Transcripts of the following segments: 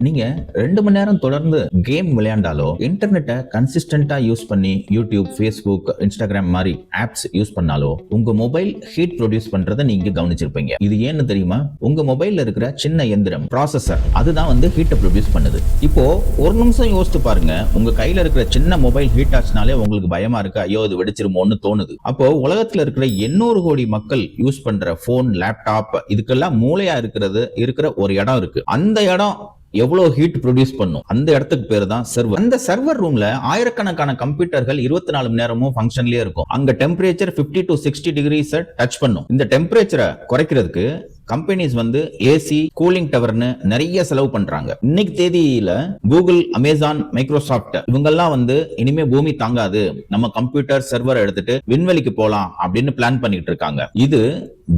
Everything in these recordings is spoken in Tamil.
நீங்க 2 மணி நேரம் தொடர்ந்து கேம் விளையாண்டாலோ இன்டர்நெட்டை கன்சிஸ்டன்டா யூஸ் பண்ணி யூடியூப், ஃபேஸ்புக், இன்ஸ்டாகிராம் மாதிரி ஆப்ஸ் யூஸ் பண்ணாலோ உங்க மொபைல் ஹீட் ப்ரொடியூஸ் பண்றதை நீங்க கவனிச்சிருப்பீங்க. இது ஏன்னு தெரியுமா? உங்க மொபைல்ல இருக்கிற சின்ன எந்திரம் ப்ராசஸர் அதுதான் ஹீட்டை ப்ரொடியூஸ் பண்ணுது. இப்போ ஒரு நிமிஷம் யோசிச்சு பாருங்க, உங்க கையில இருக்கிற சின்ன மொபைல் ஹீட் ஆச்சுனாலே உங்களுக்கு பயமா இருக்கு, ஐயோ இது வெடிச்சிருமோன்னு தோணுது. அப்போ உலகத்துல இருக்கிற 800 கோடி மக்கள் யூஸ் பண்ற போன், லேப்டாப் இதுக்கெல்லாம் மூளையா இருக்கிற ஒரு இடம் இருக்கு. அந்த இடம் எவ்வளவு ஹீட் ப்ரொடியூஸ் பண்ணும், அந்த இடத்துக்கு பேரு தான் சர்வர். அந்த சர்வர் ரூம்ல ஆயிரக்கணக்கான கம்ப்யூட்டர்கள் 24 மணி நேரமும் ஃபங்க்ஷன்லயே இருக்கும். அங்க டெம்பரேச்சர் 50 to 60 டிகிரிஸ் டச் பண்ணும். இந்த டெம்பரேச்சரை குறைக்கிறதுக்கு கம்பெனிஸ் ஏசி, கூலிங் டவர்னு நிறைய செலவு பண்றாங்க. இன்னைக்கு தேதியில கூகுள், அமேசான், மைக்ரோசாப்ட் இவங்கெல்லாம் இனிமே பூமி தாங்காது, நம்ம கம்ப்யூட்டர் சர்வர் எடுத்துட்டு விண்வெளிக்கு போலாம் அப்படின்னு பிளான் பண்ணிட்டு இருக்காங்க. இது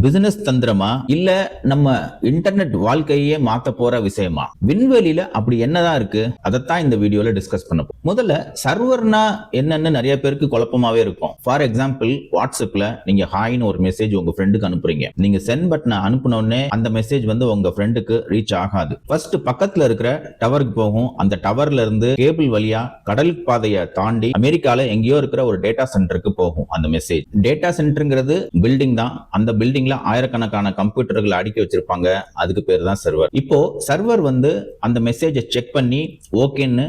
பிசினஸ் தந்திரமா இல்ல நம்ம இன்டர்நெட் வாழ்க்கையே மாத்த போற விஷயமா? விண்வெளியில அப்படி என்னதான் இருக்கு, அதைத்தான் இந்த வீடியோல டிஸ்கஸ் பண்ண போறோம். முதல்ல சர்வர்னா என்னன்னு நிறைய பேருக்கு குழப்பமாவே இருக்கும். ஃபார் எக்ஸாம்பிள், வாட்ஸ்அப்ல நீங்க ஹாய்னு ஒரு மெசேஜ் உங்க ஃப்ரெண்டுக்கு அனுப்புறீங்க. நீங்க சென்ட் பட்டனை அனுப்புன உடனே அந்த மெசேஜ் உங்க ஃப்ரெண்டுக்கு ரீச் ஆகாது. ஃபர்ஸ்ட் பக்கத்துல இருக்கிற டவருக்கு போகும். அந்த டவர்ல இருந்து கேபிள் வழியா கடல் பாதையை தாண்டி அமெரிக்கால எங்கேயோ இருக்கிற ஒரு டேட்டா சென்டருக்கு போகும் அந்த மெசேஜ். டேட்டா சென்டர்ங்கிறது பில்டிங் தான். அந்த பில்டிங்ல ஆயிரக்கணக்கான கம்ப்யூட்டர்கள் அடுக்கி வச்சிருப்பாங்க. அதுக்கு பேர் தான் சர்வர். இப்போ சர்வர் அந்த மெசேஜை செக் பண்ணி ஓகேன்னு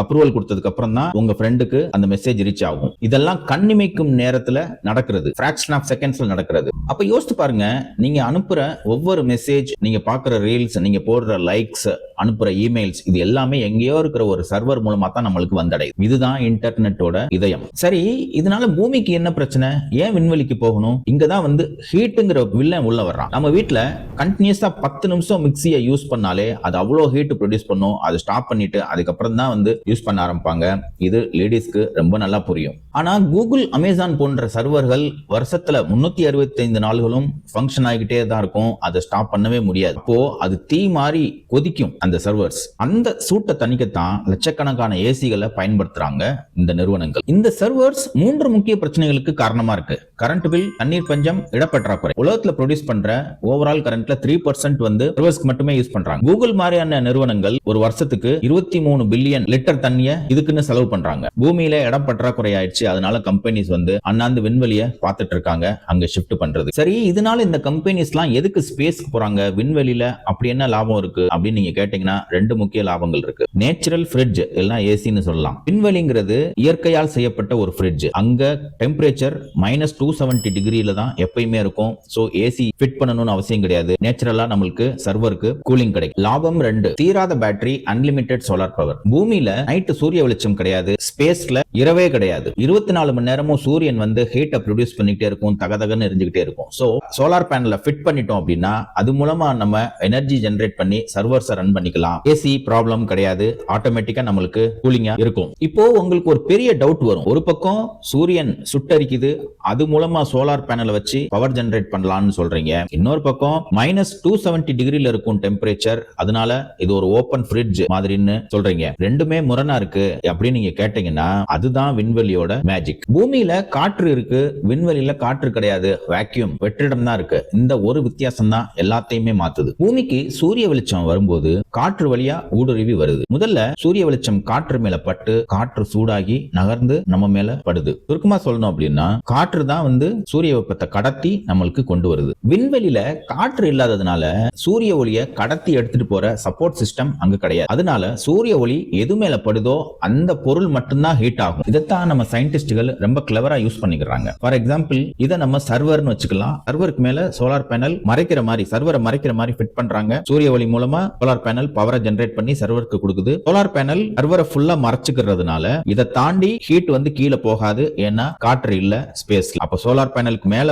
அப்ரூவல் கொடுத்ததுக்கு அப்புறம் தான் உங்க ஃப்ரெண்டுக்கு அந்த மெசேஜ் ரீச் ஆகும். இதெல்லாம் கண்ணிமைக்கும் நேரத்துல நடக்கிறது, ஃபிராக்ஷன் ஆஃப் செகண்ட்ஸ்ல நடக்கிறது. அப்ப யோசிச்சு பாருங்க, நீங்க அனுப்புற ஒவ்வொரு மெசேஜ், நீங்க பாக்குற ரீல்ஸ், நீங்க போடுற லைக்ஸ், அனுப்புற இமெயில்ஸ், இது எல்லாமே எங்கேயோ இருக்கிற ஒரு சர்வர் மூலமா தான் நம்மளுக்கு வந்தடையும். இதுதான் இன்டர்நெட்டோட இதயம். சரி, இதனால பூமிக்கு என்ன பிரச்சனை? ஏன் விண்வெளிக்கு போகணும்? இங்கதான் ஹீட்டுங்கிற வில்லன் உள்ள வர்றான். நம்ம வீட்டுல கண்டினியூஸா 10 நிமிஷம் மிக்சியை யூஸ் பண்ணாலே அது அவ்வளவு ஹீட் ப்ரொடியூஸ் பண்ணும். அதை ஸ்டாப் பண்ணிட்டு அதுக்கப்புறம் தான் யூஸ் பண்ண ஆரம்பிப்பாங்க. இது லேடிஸ்க்கு ரொம்ப நல்லா புரியும். ஆனா கூகுள், அமேசான் போன்ற சர்வர்கள் வருஷத்துல 365 நாள்களும் ஃபங்க்ஷன் ஆகிட்டே தான் இருக்கும். அதை ஸ்டாப் பண்ணவே முடியாது. அப்போ அது தீ மாறி கொதிக்கும் அந்த சர்வர்ஸ். அந்த சூட்டை தணிக்கத்தான் லட்சக்கணக்கான ஏசிகளை பயன்படுத்துறாங்க இந்த நிறுவனங்கள். இந்த சர்வர்ஸ் 3 முக்கிய பிரச்சனைகளுக்கு காரணமா இருக்கு. கரண்ட் பில், தண்ணீர் பஞ்சம், இடப்பற்றாக்குறை. உலகத்துல ப்ரொடியூஸ் பண்ற ஓவரால் கரண்ட்ல 3% சர்வர்ஸ்க்கு மட்டுமே யூஸ் பண்றாங்க. கூகுள் மாதிரியான நிறுவனங்கள் ஒரு வருஷத்துக்கு 23 பில்லியன் லிட்டர் தண்ணிய இதுக்குன்னு செலவு பண்றாங்க. பூமியில இடம் பற்றாக்குறை ஆயிடுச்சு. அதனால கம்பெனிஸ் அண்ணாந்து விண்வெளியை பார்த்துட்டு இருக்காங்க, அங்க ஷிஃப்ட் பண்றது. சரி, இதனால இந்த கம்பெனிஸ் எல்லாம் எதுக்கு ஸ்பேஸ்க்கு போறாங்க? விண்வெளியில அப்படி என்ன லாபம் இருக்கு அப்படின்னு நீங்க கேட்டீங்கன்னா 2 முக்கிய லாபங்கள் இருக்கு. நேச்சுரல் ஃப்ரிட்ஜ் எல்லாம் ஏசின்னு சொல்லலாம். விண்வெளிங்கிறது இயற்கையால் செய்யப்பட்ட ஒரு ஃப்ரிட்ஜ். அங்க டெம்பரேச்சர் -270 டிகிரில தான் எப்பயுமே இருக்கும். சோ ஏசி ஃபிட் பண்ணணும்னு அவசியம் கிடையாது. நேச்சுரலா நம்மளுக்கு சர்வருக்கு கூலிங் கிடைக்கும். லாபம் 2, தீராத பேட்டரி, அன்லிமிட்டெட் சோலார் பவர். பூமியில நைட் சூரிய வெளிச்சம் கிடையாது, ஸ்பேஸ்ல இரவே கிடையாது. 24 மணி நேரமும் சூரியன் ஹீட்டை ப்ரொடியூஸ் பண்ணிட்டே இருக்கும், தகதகன்னு எரிஞ்சுக்கிட்டே இருக்கும். சோ சோலார் பேனலை ஃபிட் பண்ணிட்டோம் அப்படின்னா அது மூலமா நம்ம எனர்ஜி ஜெனரேட் பண்ணி சர்வர்ஸை ரன் பண்ணிக்கலாம். ஏசி ப்ராப்ளம் கிடையாது, ஆட்டோமேட்டிக்கா நம்மளுக்கு கூலிங்கா இருக்கும். இப்போ உங்களுக்கு ஒரு பெரிய டவுட் வரும். ஒரு பக்கம் சூரியன் சுட்டரிக்குது, அது மூலமா சோலார் பேனலை வச்சு பவர் ஜெனரேட் பண்ணலாம்னு சொல்றீங்க. இன்னொரு பக்கம் -270 டிகிரில இருக்கும் டெம்பரேச்சர், அதனால இது ஒரு ஓபன் ஃப்ரிட்ஜ் மாதிரின்னு சொல்றீங்க. ரெண்டுமே முரணா இருக்கு அப்படின்னு நீங்க கேட்டீங்கன்னா அதுதான் விண்வெளியோட மேஜிக். பூமியில காற்று இருக்கு, விண்வெளியில காற்று கிடையாது, வேக்யூம், வெற்றிடம் தான் இருக்கு. இந்த ஒரு வித்தியாசம் தான் எல்லாத்தையுமே மாத்துது. பூமிக்கு சூரிய வெளிச்சம் வரும்போது காற்று வழியா ஊடுருவி வருது. முதல்ல சூரிய வெளிச்சம் காற்று மேல பட்டு காற்று சூடாகி நகர்ந்து நம்ம மேல படுது. சுருக்கமா சொல்லணும் அப்படின்னா காற்று தான் சூரிய வெப்பத்தை கடத்தி நம்மளுக்கு கொண்டு வருது. விண்வெளியில காற்று இல்லாததுனால சூரிய ஒளியை கடத்தி எடுத்துட்டு போற சப்போர்ட் சிஸ்டம் அங்க கிடையாது. அதனால சூரிய ஒளி எது மேல படுதோ அந்த பொருள் மட்டும்தான் ஹீட் ஆகும். இதைத்தான் நம்ம சயின்டிஸ்டுகள் ரொம்ப கிளவரா யூஸ் பண்ணிக்கிறாங்க. ஃபார் எக்ஸாம்பிள், இதை நம்ம சர்வர்னு வச்சுக்கலாம். சர்வருக்கு மேல சோலார் பேனல் மறைக்கிற மாதிரி, சர்வரை மறைக்கிற மாதிரி ஃபிட் பண்றாங்க. சூரிய ஒளி மூலமா சோலார் பேனல் பவரை ஜெனரேட் பண்ணி சர்வருக்கு கொடுக்குது. சோலார் பேனல் சர்வரை ஃபுல்லா மறைச்சுக்கிறதுனால இதை தாண்டி ஹீட் கீழே போகாது, ஏன்னா காற்று இல்ல ஸ்பேஸ்ல. அப்ப சோலார் பேனலுக்கு மேல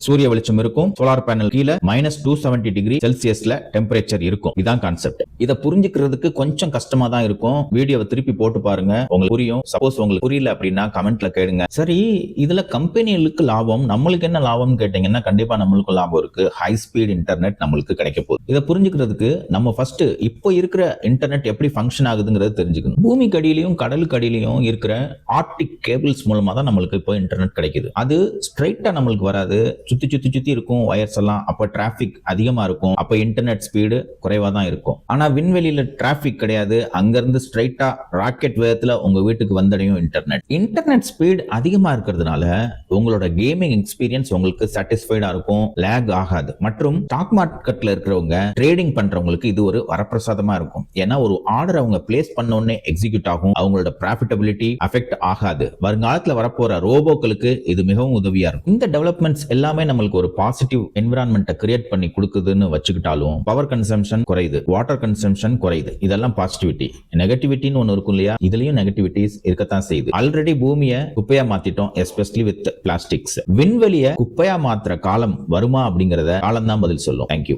சூரிய வெளிச்சம் இருக்கும், சோலார் பேனல் கீழே -270 டிகிரி செல்சியஸ்ல டெம்பரேச்சர் இருக்கும். இதான் கான்செப்ட். இதை புரிஞ்சுக்கிறதுக்கு கொஞ்சம் கஷ்டமா தான் இருக்கும். வீடியோவை திருப்பி போட்டு பாருங்க, உங்களுக்கு புரியும். சப்போஸ் உங்களுக்கு புரியல அப்படின்னா கமெண்ட்ல கேளுங்க. சரி, இதுல கம்பெனிகளுக்கு லாபம், நம்மளுக்கு என்ன லாபம் கேட்டீங்கன்னா கண்டிப்பா நம்மளுக்கு லாபம் இருக்கு. ஹை ஸ்பீட் இன்டர்நெட் நம்மளுக்கு கிடைக்க போகுது. இதை புரிஞ்சுக்கிறதுக்கு நம்ம ஃபர்ஸ்ட் இப்ப இப்போ இருக்கிற இன்டர்நெட் எப்படி ஃபங்க்ஷன் ஆகுதுங்கிறது தெரிஞ்சுக்கணும். பூமிக்கு அடியிலையும் கடலுக்கு அடியிலையும் இருக்கிற ஆர்டிக் கேபிள்ஸ் மூலமா தான் நம்மளுக்கு இப்போ இன்டர்நெட் கிடைக்குது. அது ஸ்ட்ரைட்டா நம்மளுக்கு வராது, சுத்தி இருக்கும் வயர்ஸ் எல்லாம். அப்ப டிராபிக் அதிகமா இருக்கும், அப்ப இன்டர்நெட் ஸ்பீடு குறைவா தான் இருக்கும். ஆனா விண்வெளியில டிராபிக் கிடையாது, அங்கிருந்து ஸ்ட்ரைட்டா ராக்கெட் வேகத்துல உங்க வீட்டுக்கு வந்தடையும் இன்டர்நெட் ஸ்பீட் அதிகமா இருக்கிறதுனால உங்களோட கேமிங் எக்ஸ்பீரியன்ஸ் உங்களுக்கு சாட்டிஸ்ஃபைடா இருக்கும், லேக் ஆகாது. மற்றும் ஸ்டாக் மார்க்கெட்ல இருக்கிறவங்க ட்ரேடிங் பண்றவங்களுக்கு இது ஒரு வரப்பிரசாதமா இருக்கும். ஏன்னா ஒரு ஆர்டர் அவங்க பிளேஸ் பண்ண உடனே எக்ஸிக்யூட் ஆகும், அவங்களோட ப்ராஃபிட்டபிலிட்டி அஃபெக்ட் ஆகாது. வருங்காலத்துல வரப்போற ரோபோக்களுக்கு இது மிகவும் உதவியா இருக்கும். இந்த டெவலப்மெண்ட்ஸ் எல்லாமே நம்மளுக்கு ஒரு பாசிட்டிவ் என்விரான்மெண்ட்டை கிரியேட் பண்ணி கொடுக்குதுன்னு வச்சுக்கிட்டாலும் பவர் கன்சம்ஷன் குறையுது, வாட்டர் கன்சம்ஷன் குறையுது. இதெல்லாம் பாசிட்டிவிட்டி. நெகட்டிவிட்டின்னு ஒன்னு இருக்கும் இல்லையா, இதுலயும் நெகட்டிவிட்டிஸ் இருக்கத்தான் செய்யுது. ஆல்ரெடி பூமியை குப்பையா மாத்திட்டோம், எஸ்பெஷலி வித் பிளாஸ்டிக்ஸ். விண்வெளியை குப்பையா மாத்துற காலம் வருமா அப்படிங்கறத காலம் தான் பதில் சொல்லும். தேங்க்யூ.